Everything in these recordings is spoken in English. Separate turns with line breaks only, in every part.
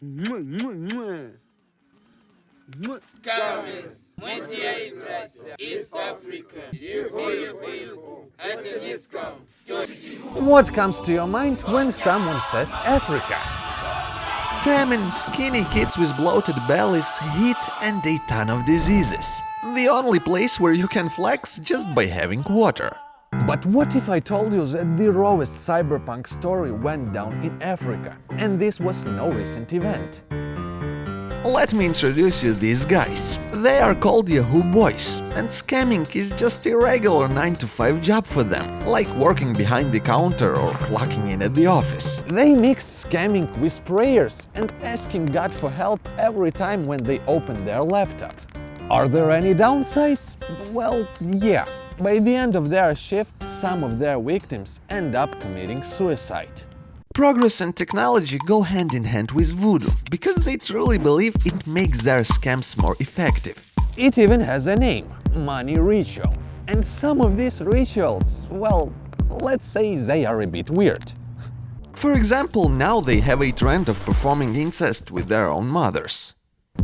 Scammers, East Africa.
What comes to your mind when someone says Africa?
Famine, skinny kids with bloated bellies, heat and a ton of diseases. The only place where you can flex just by having water.
But what if I told you that the rawest cyberpunk story went down in Africa, and this was no recent event?
Let me introduce you these guys. They are called Yahoo Boys, and scamming is just a regular 9-to-5 job for them, like working behind the counter or clocking in at the office.
They mix scamming with prayers and asking God for help every time when they open their laptop. Are there any downsides? Well, yeah. By the end of their shift, some of their victims end up committing suicide.
Progress and technology go hand in hand with voodoo, because they truly believe it makes their scams more effective.
It even has a name – money ritual. And some of these rituals, well, let's say they are a bit weird.
For example, now they have a trend of performing incest with their own mothers.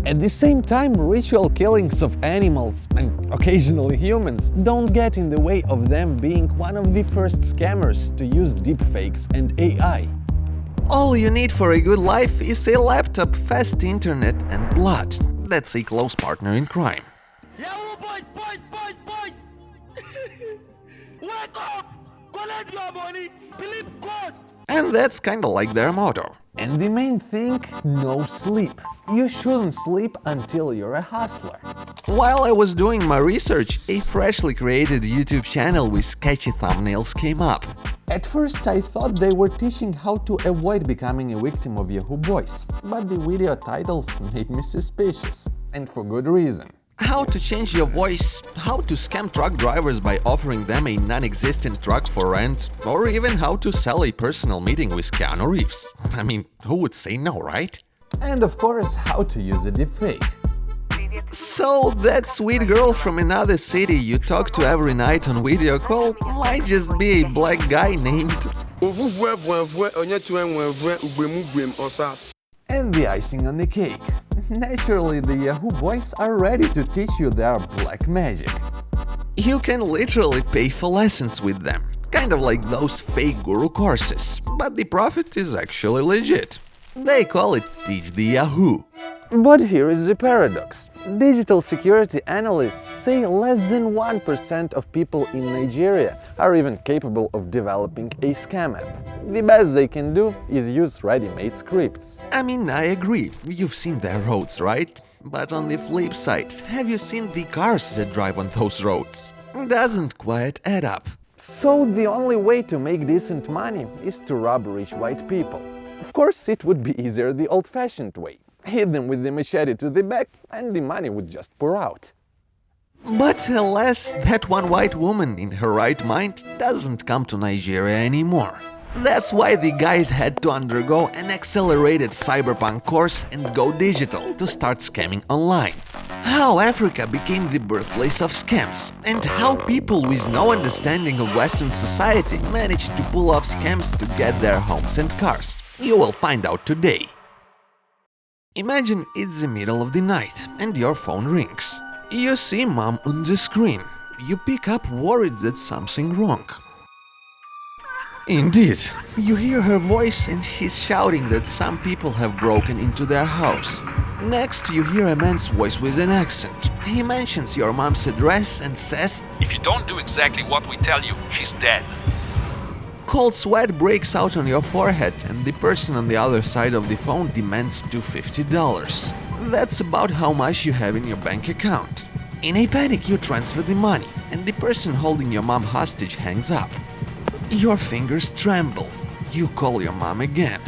At the same time, ritual killings of animals, and occasionally humans, don't get in the way of them being one of the first scammers to use deepfakes and AI.
All you need for a good life is a laptop, fast internet and blood. That's a close partner in crime.
Yahoo Boys! Wake up! Collect your money! Believe God!
And that's kinda like their motto.
And the main thing, no sleep. You shouldn't sleep until you're a hustler.
While I was doing my research, a freshly created YouTube channel with sketchy thumbnails came up.
At first I thought they were teaching how to avoid becoming a victim of Yahoo Boys, but the video titles made me suspicious, and for good reason.
How to change your voice, how to scam truck drivers by offering them a non-existent truck for rent, or even how to sell a personal meeting with Keanu Reeves. I mean, who would say no, right?
And of course, how to use a deepfake.
So that sweet girl from another city you talk to every night on video call might just be a black guy named...
And the icing on the cake. Naturally, the Yahoo Boys are ready to teach you their black magic.
You can literally pay for lessons with them, kind of like those fake guru courses, but the profit is actually legit. They call it Teach the Yahoo.
But here is the paradox. Digital security analysts say less than 1% of people in Nigeria are even capable of developing a scam app. The best they can do is use ready-made scripts.
I mean, I agree, you've seen their roads, right? But on the flip side, have you seen the cars that drive on those roads? Doesn't quite add up.
So the only way to make decent money is to rob rich white people. Of course, it would be easier the old-fashioned way. Hit them with the machete to the back and the money would just pour out.
But alas, that one white woman in her right mind doesn't come to Nigeria anymore. That's why the guys had to undergo an accelerated cyberpunk course and go digital to start scamming online. How Africa became the birthplace of scams, and how people with no understanding of Western society managed to pull off scams to get their homes and cars. You will find out today. Imagine it's the middle of the night and your phone rings. You see mom on the screen. You pick up worried that something wrong. Indeed, you hear her voice and she's shouting that some people have broken into their house. Next, you hear a man's voice with an accent. He mentions your mom's address and says,
"If you don't do exactly what we tell you, she's dead."
Cold sweat breaks out on your forehead and the person on the other side of the phone demands $250. That's about how much you have in your bank account. In a panic, you transfer the money and the person holding your mom hostage hangs up. Your fingers tremble. You call your mom again.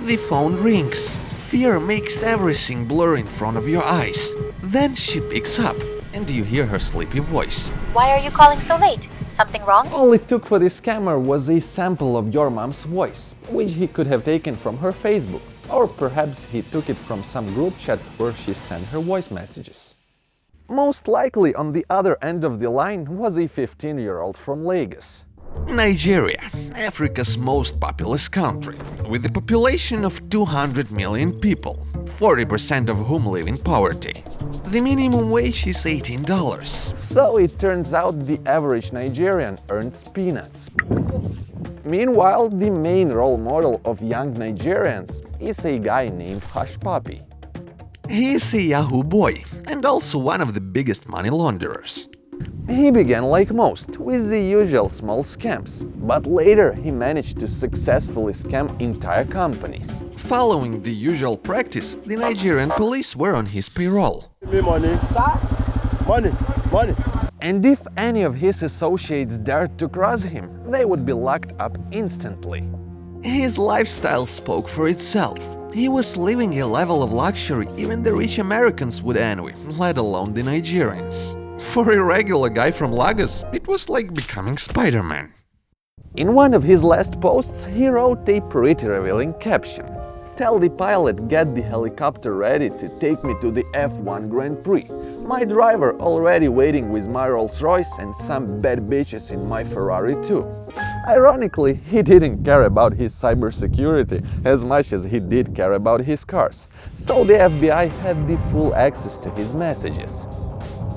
The phone rings. Fear makes everything blur in front of your eyes. Then she picks up and you hear her sleepy voice.
"Why are you calling so late? Something wrong?"
All it took for the scammer was a sample of your mom's voice, which he could have taken from her Facebook, or perhaps he took it from some group chat where she sent her voice messages. Most likely on the other end of the line was a 15-year-old from Lagos.
Nigeria, Africa's most populous country, with a population of 200 million people, 40% of whom live in poverty. The minimum wage is $18.
So it turns out the average Nigerian earns peanuts. Meanwhile, the main role model of young Nigerians is a guy named Hush Puppy.
He is a Yahoo boy and also one of the biggest money launderers.
He began like most, with the usual small scams, but later he managed to successfully scam entire companies.
Following the usual practice, the Nigerian police were on his payroll.
Give me money. Money.
And if any of his associates dared to cross him, they would be locked up instantly.
His lifestyle spoke for itself. He was living a level of luxury even the rich Americans would envy, let alone the Nigerians. For a regular guy from Lagos, it was like becoming Spider-Man.
In one of his last posts, he wrote a pretty revealing caption. "Tell the pilot get the helicopter ready to take me to the F1 Grand Prix. My driver already waiting with my Rolls Royce and some bad bitches in my Ferrari too." Ironically, he didn't care about his cybersecurity as much as he did care about his cars, so the FBI had the full access to his messages.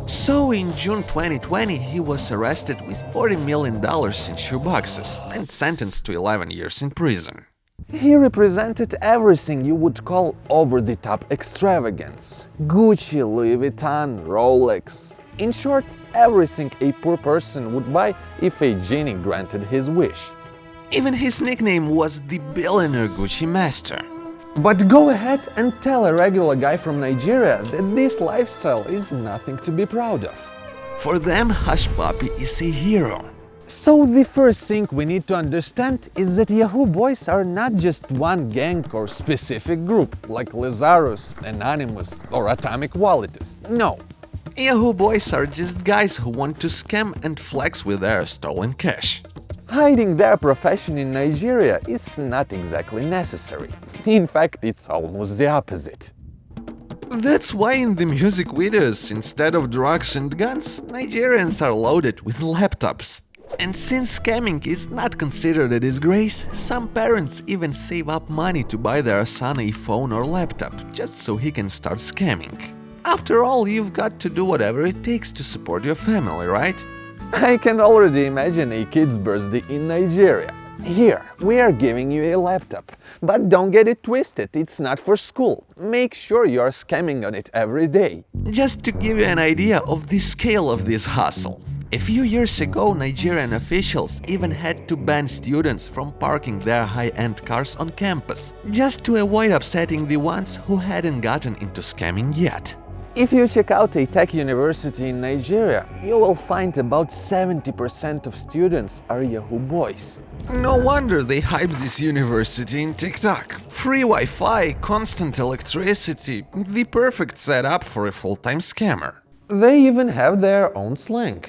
So in June 2020, he was arrested with $40 million in shoeboxes and sentenced to 11 years in prison.
He represented everything you would call over-the-top extravagance. Gucci, Louis Vuitton, Rolex. In short, everything a poor person would buy if a genie granted his wish.
Even his nickname was the Billionaire Gucci Master.
But go ahead and tell a regular guy from Nigeria that this lifestyle is nothing to be proud of.
For them, Hush Puppy is a hero.
So the first thing we need to understand is that Yahoo Boys are not just one gang or specific group, like Lazarus, Anonymous or Atomic Walletus. No.
Yahoo Boys are just guys who want to scam and flex with their stolen cash.
Hiding their profession in Nigeria is not exactly necessary. In fact, it's almost the opposite.
That's why in the music videos, instead of drugs and guns, Nigerians are loaded with laptops. And since scamming is not considered a disgrace, some parents even save up money to buy their son a phone or laptop, just so he can start scamming. After all, you've got to do whatever it takes to support your family, right?
I can already imagine a kid's birthday in Nigeria. Here, we are giving you a laptop. But don't get it twisted, it's not for school. Make sure you are scamming on it every day.
Just to give you an idea of the scale of this hustle. A few years ago, Nigerian officials even had to ban students from parking their high-end cars on campus, just to avoid upsetting the ones who hadn't gotten into scamming yet.
If you check out a tech university in Nigeria, you will find about 70% of students are Yahoo Boys.
No wonder they hype this university in TikTok. Free Wi-Fi, constant electricity, the perfect setup for a full-time scammer.
They even have their own slang.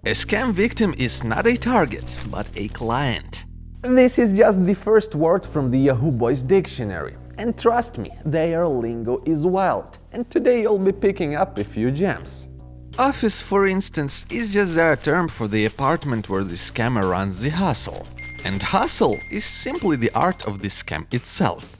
A scam victim is not a target, but a client.
This is just the first word from the Yahoo Boys dictionary. And trust me, their lingo is wild. And today you'll be picking up a few gems.
Office, for instance, is just their term for the apartment where the scammer runs the hustle. And hustle is simply the art of the scam itself.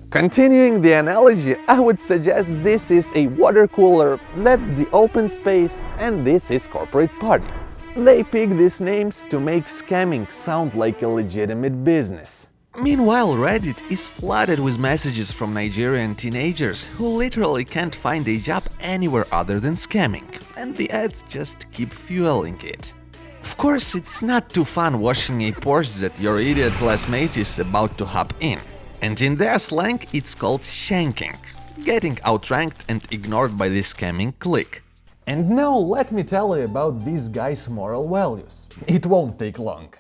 Continuing the analogy, I would suggest this is a water cooler, that's the open space, and this is corporate party. They pick these names to make scamming sound like a legitimate business.
Meanwhile, Reddit is flooded with messages from Nigerian teenagers who literally can't find a job anywhere other than scamming, and the ads just keep fueling it. Of course, it's not too fun watching a Porsche that your idiot classmate is about to hop in. And in their slang, it's called shanking, getting outranked and ignored by the scamming clique.
And now let me tell you about these guys' moral values. It won't take long.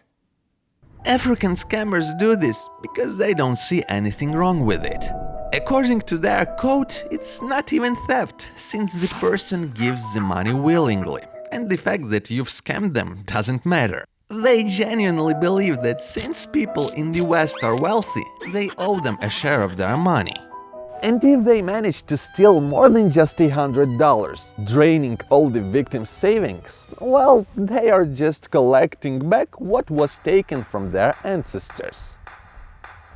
African scammers do this because they don't see anything wrong with it. According to their code, it's not even theft, since the person gives the money willingly, and the fact that you've scammed them doesn't matter. They genuinely believe that since people in the West are wealthy, they owe them a share of their money.
And if they manage to steal more than just $100, draining all the victims' savings, well, they are just collecting back what was taken from their ancestors.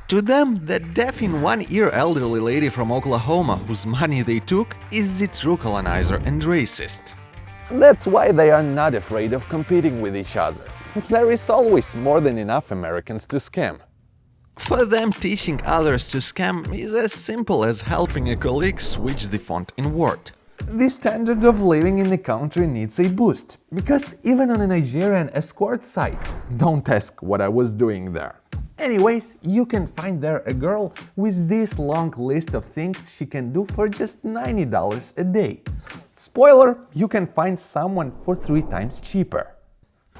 To them, that deaf in one ear elderly lady from Oklahoma whose money they took is the true colonizer and racist.
That's why they are not afraid of competing with each other. There is always more than enough Americans to scam.
For them, teaching others to scam is as simple as helping a colleague switch the font in Word.
The standard of living in the country needs a boost, because even on a Nigerian escort site, don't ask what I was doing there. Anyways, you can find there a girl with this long list of things she can do for just $90 a day. Spoiler, you can find someone for 3 times cheaper.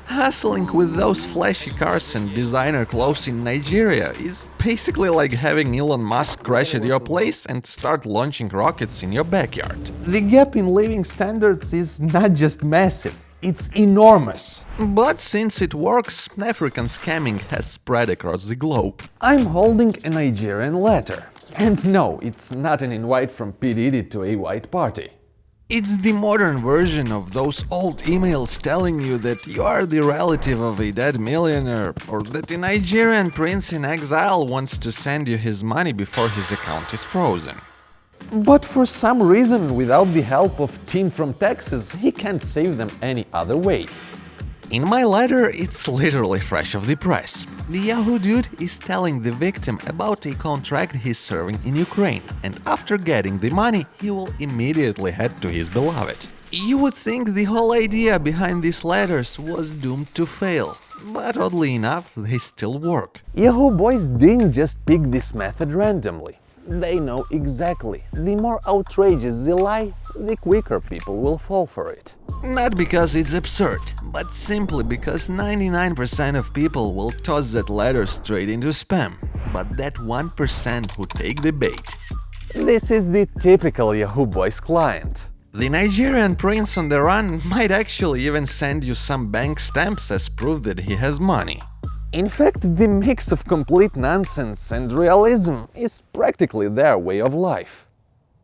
Hustling with those flashy cars and designer clothes in Nigeria is basically like having Elon Musk crash at your place and start launching rockets in your backyard.
The gap in living standards is not just massive, it's enormous.
But since it works, African scamming has spread across the globe.
I'm holding a Nigerian letter. And no, it's not an invite from P. Diddy to a white party.
It's the modern version of those old emails telling you that you are the relative of a dead millionaire, or that a Nigerian prince in exile wants to send you his money before his account is frozen.
But for some reason, without the help of Tim from Texas, he can't save them any other way.
In my letter, it's literally fresh off the press. The Yahoo dude is telling the victim about a contract he's serving in Ukraine, and after getting the money, he will immediately head to his beloved. You would think the whole idea behind these letters was doomed to fail, but oddly enough, they still work.
Yahoo Boys didn't just pick this method randomly. They know exactly. The more outrageous the lie, the quicker people will fall for it.
Not because it's absurd, but simply because 99% of people will toss that letter straight into spam. But that 1% who take the bait.
This is the typical Yahoo Boys client.
The Nigerian prince on the run might actually even send you some bank stamps as proof that he has money.
In fact, the mix of complete nonsense and realism is practically their way of life.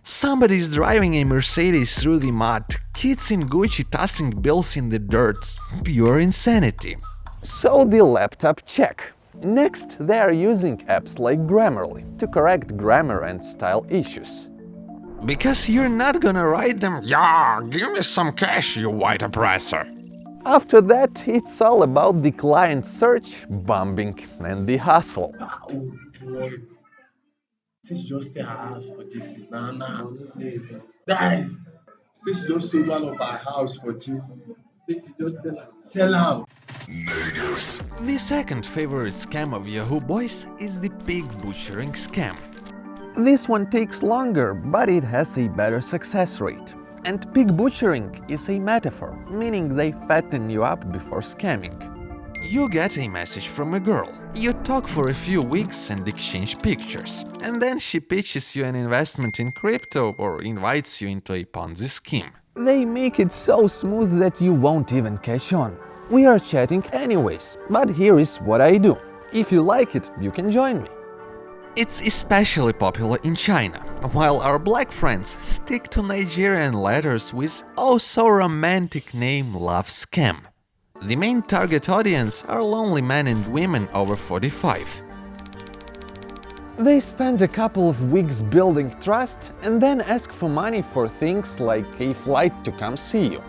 Somebody's driving a Mercedes through the mud, kids in Gucci tossing bills in the dirt. Pure insanity.
So the laptop check. Next, they are using apps like Grammarly to correct grammar and style issues.
Because you're not gonna write them, "Yeah, give me some cash, you white oppressor."
After that, it's all about the client search, bombing, and the hustle.
Oh boy. Since you just say her house for this, nah. Guys, since you just sold one of our house for this, since you just sell out.
The second favorite scam of Yahoo Boys is the pig butchering scam.
This one takes longer, but it has a better success rate. And pig butchering is a metaphor, meaning they fatten you up before scamming.
You get a message from a girl. You talk for a few weeks and exchange pictures. And then she pitches you an investment in crypto or invites you into a Ponzi scheme.
They make it so smooth that you won't even catch on. We are chatting anyways, but here is what I do. If you like it, you can join me.
It's especially popular in China, while our black friends stick to Nigerian letters with oh so romantic name Love Scam. The main target audience are lonely men and women over 45.
They spend a couple of weeks building trust and then ask for money for things like a flight to come see you.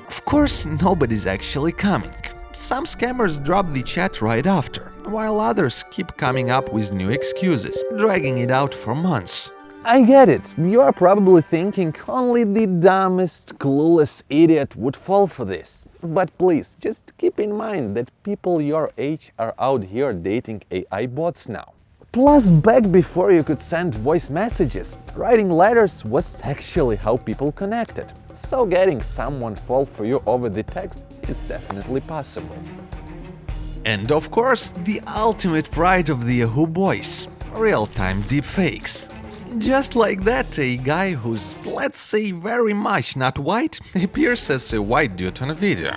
Of course, nobody's actually coming. Some scammers drop the chat right after, while others keep coming up with new excuses, dragging it out for months.
I get it, you are probably thinking only the dumbest, clueless idiot would fall for this. But please, just keep in mind that people your age are out here dating AI bots now. Plus, back before you could send voice messages, writing letters was actually how people connected. So getting someone fall for you over the text is definitely possible.
And of course, the ultimate pride of the Yahoo Boys, real-time deepfakes. Just like that, a guy who's, let's say, very much not white, appears as a white dude on a video.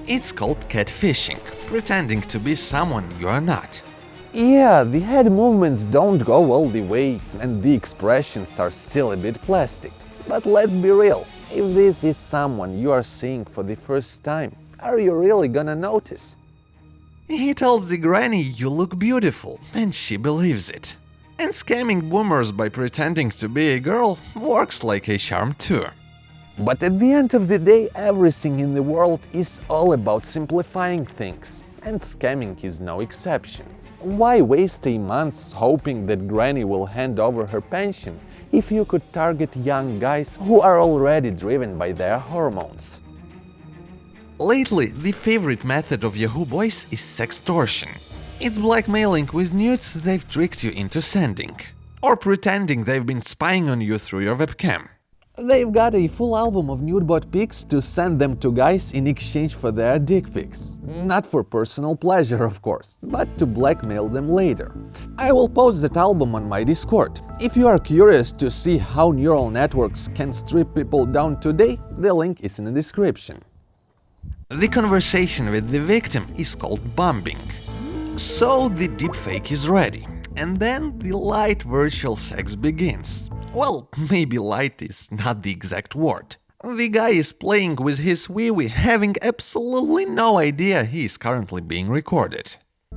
It's called catfishing, pretending to be someone you are not.
Yeah, the head movements don't go all the way and the expressions are still a bit plastic. But let's be real, if this is someone you are seeing for the first time, are you really gonna notice?
He tells the granny you look beautiful, and she believes it. And scamming boomers by pretending to be a girl works like a charm too.
But at the end of the day, everything in the world is all about simplifying things, and scamming is no exception. Why waste a month hoping that granny will hand over her pension if you could target young guys who are already driven by their hormones?
Lately, the favorite method of Yahoo Boys is sextortion. It's blackmailing with nudes they've tricked you into sending, or pretending they've been spying on you through your webcam.
They've got a full album of nude bot pics to send them to guys in exchange for their dick pics. Not for personal pleasure, of course, but to blackmail them later. I will post that album on my Discord. If you are curious to see how neural networks can strip people down today, the link is in the description.
The conversation with the victim is called bombing. So the deepfake is ready, and then the light virtual sex begins. Well, maybe light is not the exact word. The guy is playing with his wee-wee, having absolutely no idea he is currently being recorded.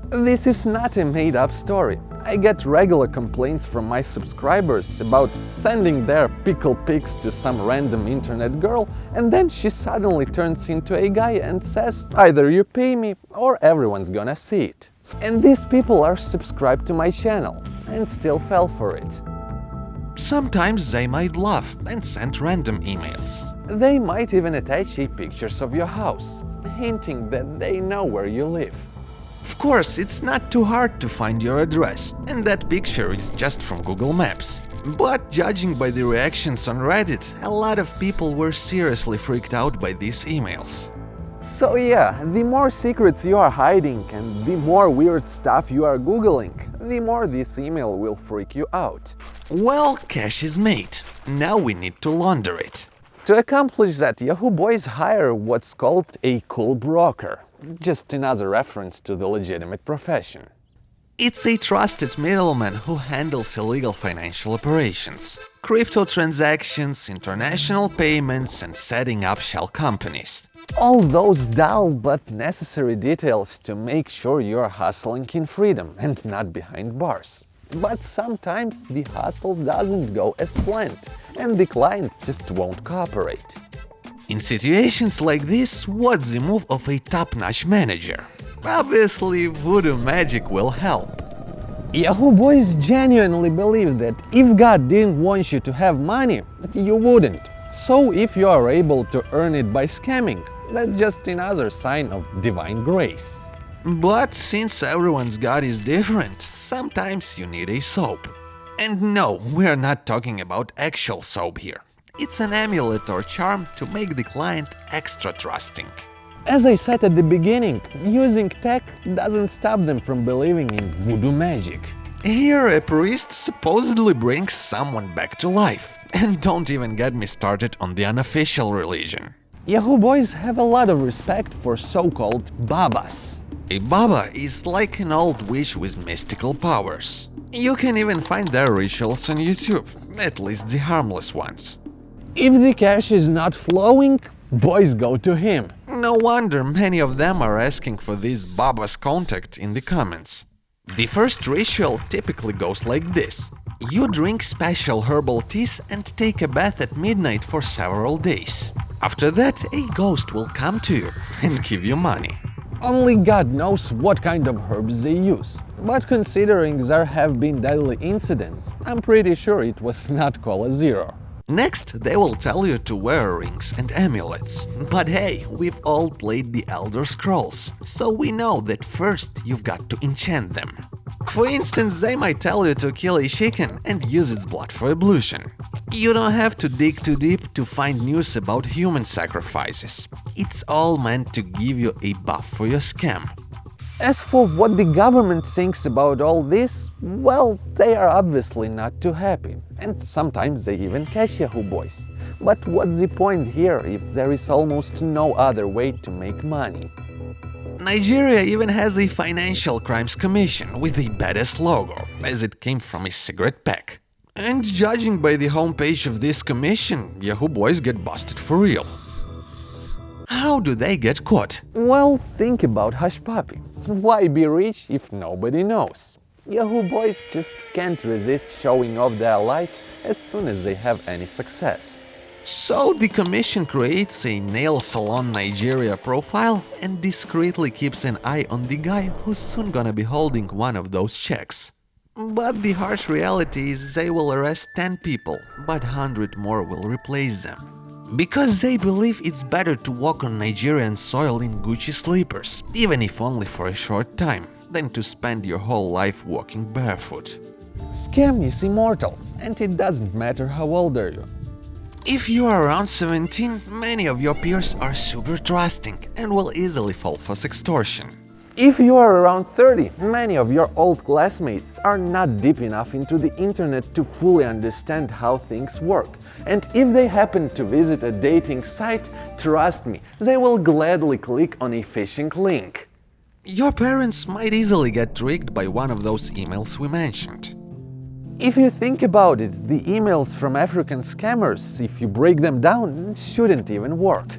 This is not a made-up story. I get regular complaints from my subscribers about sending their pickle pics to some random internet girl, and then she suddenly turns into a guy and says, either you pay me or everyone's gonna see it. And these people are subscribed to my channel and still fell for it.
Sometimes they might laugh and send random emails.
They might even attach pictures of your house, hinting that they know where you live.
Of course, it's not too hard to find your address, and that picture is just from Google Maps. But judging by the reactions on Reddit, a lot of people were seriously freaked out by these emails.
So yeah, the more secrets you are hiding and the more weird stuff you are googling, the more this email will freak you out.
Well, cash is made. Now we need to launder it.
To accomplish that, Yahoo Boys hire what's called a cool broker. Just another reference to the legitimate profession.
It's a trusted middleman who handles illegal financial operations, crypto transactions, international payments, and setting up shell companies.
All those dull but necessary details to make sure you're hustling in freedom and not behind bars. But sometimes the hustle doesn't go as planned, and the client just won't cooperate.
In situations like this, what's the move of a top-notch manager? Obviously, voodoo magic will help.
Yahoo Boys genuinely believe that if God didn't want you to have money, you wouldn't. So if you are able to earn it by scamming, that's just another sign of divine grace.
But since everyone's God is different, sometimes you need a soap. And no, we're not talking about actual soap here. It's an amulet or charm to make the client extra trusting.
As I said at the beginning, using tech doesn't stop them from believing in voodoo magic.
Here a priest supposedly brings someone back to life. And don't even get me started on the unofficial religion.
Yahoo Boys have a lot of respect for so-called babas.
A baba is like an old witch with mystical powers. You can even find their rituals on YouTube, at least the harmless ones.
If the cash is not flowing, boys go to him.
No wonder many of them are asking for this baba's contact in the comments. The first ritual typically goes like this. You drink special herbal teas and take a bath at midnight for several days. After that, a ghost will come to you and give you money.
Only God knows what kind of herbs they use. But considering there have been deadly incidents, I'm pretty sure it was not Cola Zero.
Next, they will tell you to wear rings and amulets. But hey, we've all played the Elder Scrolls, so we know that first you've got to enchant them. For instance, they might tell you to kill a chicken and use its blood for ablution. You don't have to dig too deep to find news about human sacrifices. It's all meant to give you a buff for your scam.
As for what the government thinks about all this, well, they are obviously not too happy, and sometimes they even catch Yahoo Boys. But what's the point here if there is almost no other way to make money?
Nigeria even has a financial crimes commission with the baddest logo, as it came from a cigarette pack. And judging by the homepage of this commission, Yahoo Boys get busted for real. How do they get caught?
Well, think about Hush Puppy. Why be rich if nobody knows? Yahoo Boys just can't resist showing off their life as soon as they have any success.
So the commission creates a nail salon Nigeria profile and discreetly keeps an eye on the guy who's soon gonna be holding one of those checks. But the harsh reality is they will arrest 10 people, but 100 more will replace them. Because they believe it's better to walk on Nigerian soil in Gucci slippers, even if only for a short time, than to spend your whole life walking barefoot.
Scam is immortal, and it doesn't matter how old are you.
If you are around 17, many of your peers are super trusting and will easily fall for sextortion.
If you are around 30, many of your old classmates are not deep enough into the internet to fully understand how things work. And if they happen to visit a dating site, trust me, they will gladly click on a phishing link.
Your parents might easily get tricked by one of those emails we mentioned.
If you think about it, the emails from African scammers, if you break them down, shouldn't even work.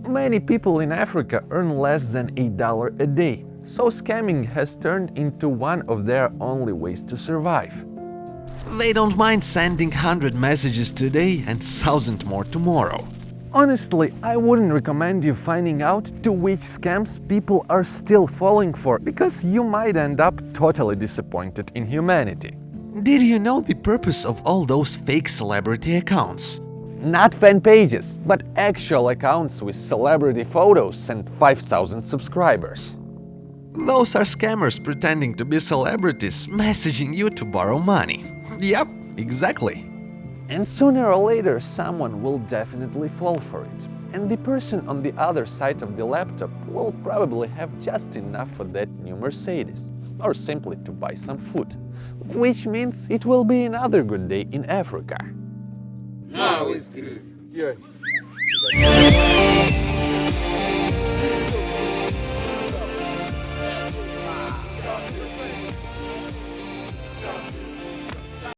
Many people in Africa earn less than $8 a day, so scamming has turned into one of their only ways to survive.
They don't mind sending 100 messages today and 1,000 more tomorrow.
Honestly, I wouldn't recommend you finding out to which scams people are still falling for, because you might end up totally disappointed in humanity.
Did you know the purpose of all those fake celebrity accounts?
Not fan pages, but actual accounts with celebrity photos and 5,000 subscribers.
Those are scammers pretending to be celebrities, messaging you to borrow money. Yep, exactly.
And sooner or later, someone will definitely fall for it. And the person on the other side of the laptop will probably have just enough for that new Mercedes, or simply to buy some food. Which means it will be another good day in Africa.
Ah, whiskey. Yeah.